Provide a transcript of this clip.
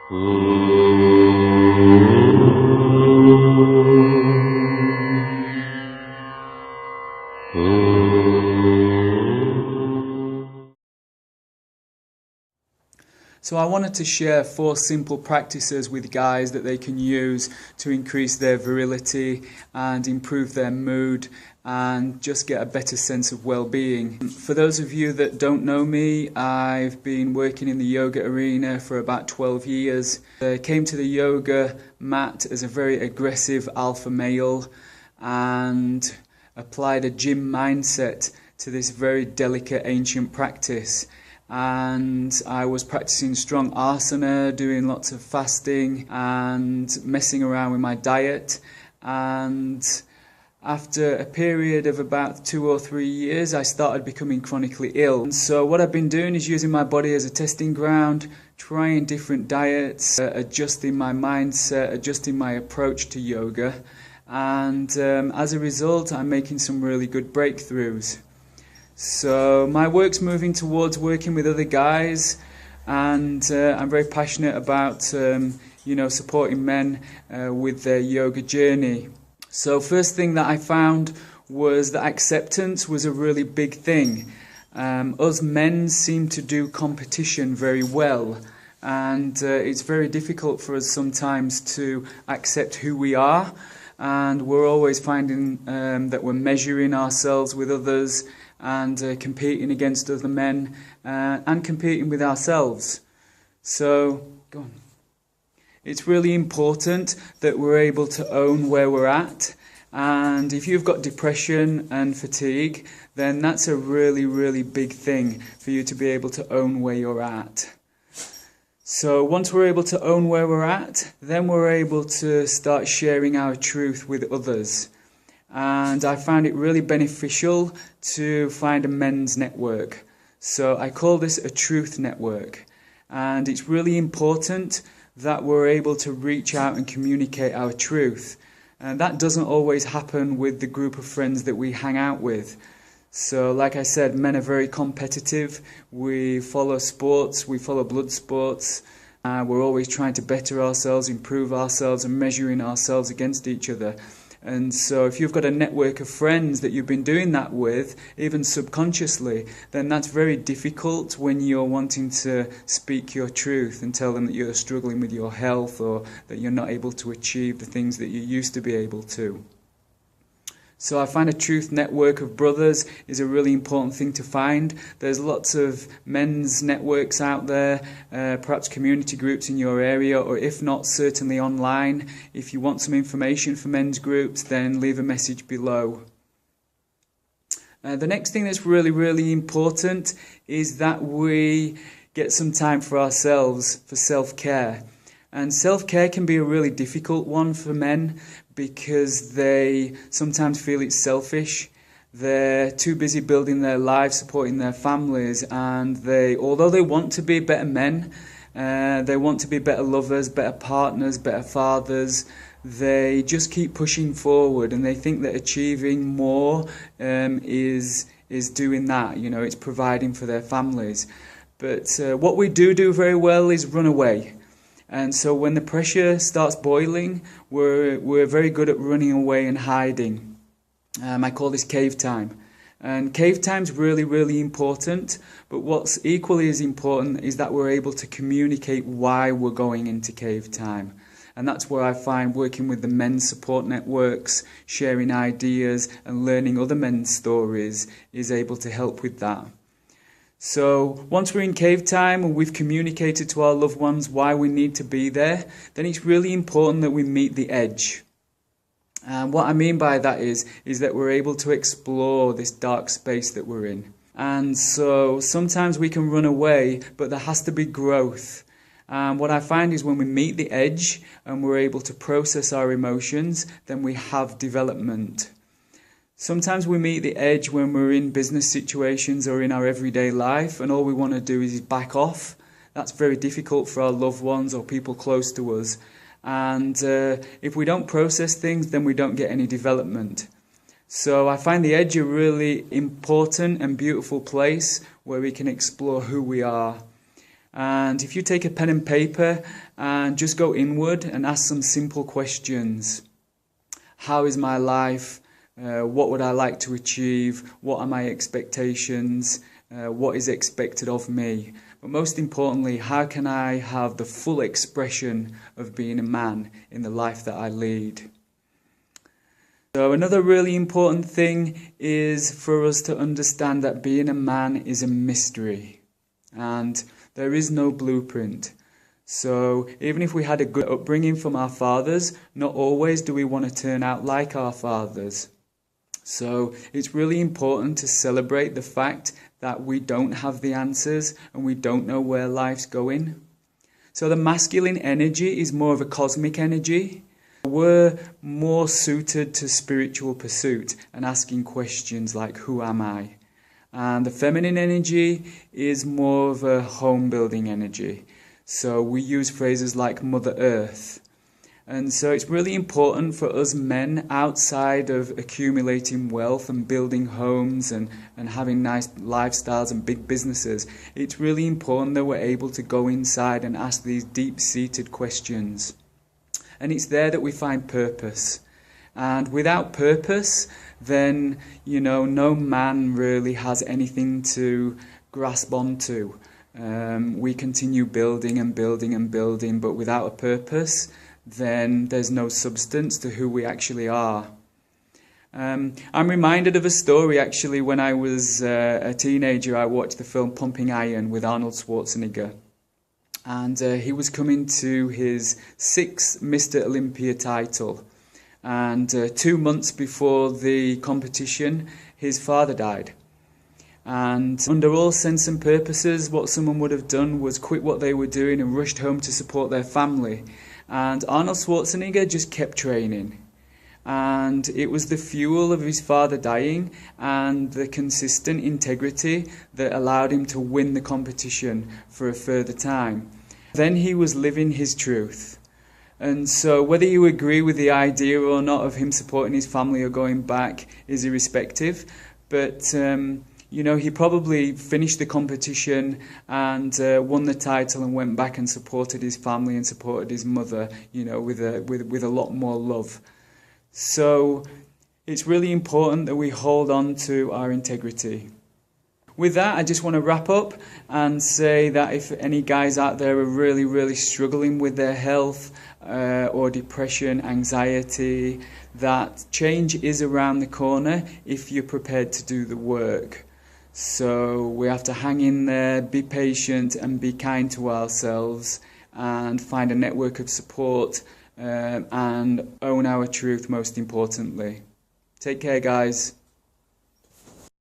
So I wanted to share 4 simple practices with guys that they can use to increase their virility and improve their mood and just get a better sense of well-being. For those of you that don't know me, I've been working in the yoga arena for about 12 years. I came to the yoga mat as a very aggressive alpha male and applied a gym mindset to this very delicate ancient practice. And I was practicing strong asana, doing lots of fasting and messing around with my diet. And after a period of about 2 or 3 years, I started becoming chronically ill. And so what I've been doing is using my body as a testing ground, trying different diets, adjusting my mindset, adjusting my approach to yoga. And as a result, I'm making some really good breakthroughs. So my work's moving towards working with other guys, and I'm very passionate about supporting men with their yoga journey. So first thing that I found was that acceptance was a really big thing. Us men seem to do competition very well, and it's very difficult for us sometimes to accept who we are, and we're always finding that we're measuring ourselves with others and competing against other men and competing with ourselves. So, go on. It's really important that we're able to own where we're at, and if you've got depression and fatigue, then that's a really, really big thing for you to be able to own where you're at. So once we're able to own where we're at, then we're able to start sharing our truth with others. And I found it really beneficial to find a men's network. So I call this a truth network. And it's really important that we're able to reach out and communicate our truth. And that doesn't always happen with the group of friends that we hang out with. So like I said, men are very competitive. We follow sports, we follow blood sports. We're always trying to better ourselves, improve ourselves and measuring ourselves against each other. And so if you've got a network of friends that you've been doing that with, even subconsciously, then that's very difficult when you're wanting to speak your truth and tell them that you're struggling with your health or that you're not able to achieve the things that you used to be able to. So I find a truth network of brothers is a really important thing to find. There's lots of men's networks out there, perhaps community groups in your area, or if not, certainly online. If you want some information for men's groups, then leave a message below. The next thing that's really, really important is that we get some time for ourselves, for self-care. And self-care can be a really difficult one for men because they sometimes feel it's selfish. They're too busy building their lives, supporting their families, and although they want to be better men, they want to be better lovers, better partners, better fathers, they just keep pushing forward and they think that achieving more is doing that, it's providing for their families. But what we do very well is run away. And so when the pressure starts boiling, we're very good at running away and hiding. I call this cave time. And cave time's really, really important. But what's equally as important is that we're able to communicate why we're going into cave time. And that's where I find working with the men's support networks, sharing ideas and learning other men's stories is able to help with that. So once we're in cave time and we've communicated to our loved ones why we need to be there, then it's really important that we meet the edge. And what I mean by that is that we're able to explore this dark space that we're in. And so sometimes we can run away, but there has to be growth. And what I find is when we meet the edge and we're able to process our emotions, then we have development. Sometimes we meet the edge when we're in business situations or in our everyday life and all we want to do is back off. That's very difficult for our loved ones or people close to us. And if we don't process things, then we don't get any development. So I find the edge a really important and beautiful place where we can explore who we are. And if you take a pen and paper and just go inward and ask some simple questions. How is my life? What would I like to achieve? What are my expectations? What is expected of me? But most importantly, how can I have the full expression of being a man in the life that I lead? So another really important thing is for us to understand that being a man is a mystery. And there is no blueprint. So even if we had a good upbringing from our fathers, not always do we want to turn out like our fathers. So it's really important to celebrate the fact that we don't have the answers and we don't know where life's going. So the masculine energy is more of a cosmic energy. We're more suited to spiritual pursuit and asking questions like, who am I? And the feminine energy is more of a home building energy. So we use phrases like Mother Earth. And so it's really important for us men, outside of accumulating wealth and building homes and having nice lifestyles and big businesses, it's really important that we're able to go inside and ask these deep-seated questions. And it's there that we find purpose. And without purpose, then, no man really has anything to grasp onto. We continue building and building and building, but without a purpose, then there's no substance to who we actually are. I'm reminded of a story actually when I was a teenager. I watched the film Pumping Iron with Arnold Schwarzenegger. And he was coming to his 6th Mr. Olympia title. And 2 months before the competition, his father died. And under all sense and purposes, what someone would have done was quit what they were doing and rushed home to support their family. And Arnold Schwarzenegger just kept training. And it was the fuel of his father dying and the consistent integrity that allowed him to win the competition for a further time. Then he was living his truth. And so whether you agree with the idea or not of him supporting his family or going back is irrespective. But he probably finished the competition and won the title and went back and supported his family and supported his mother, with a lot more love. So it's really important that we hold on to our integrity. With that, I just want to wrap up and say that if any guys out there are really, really struggling with their health or depression, anxiety, that change is around the corner if you're prepared to do the work. So we have to hang in there, be patient and be kind to ourselves and find a network of support and own our truth most importantly. Take care, guys.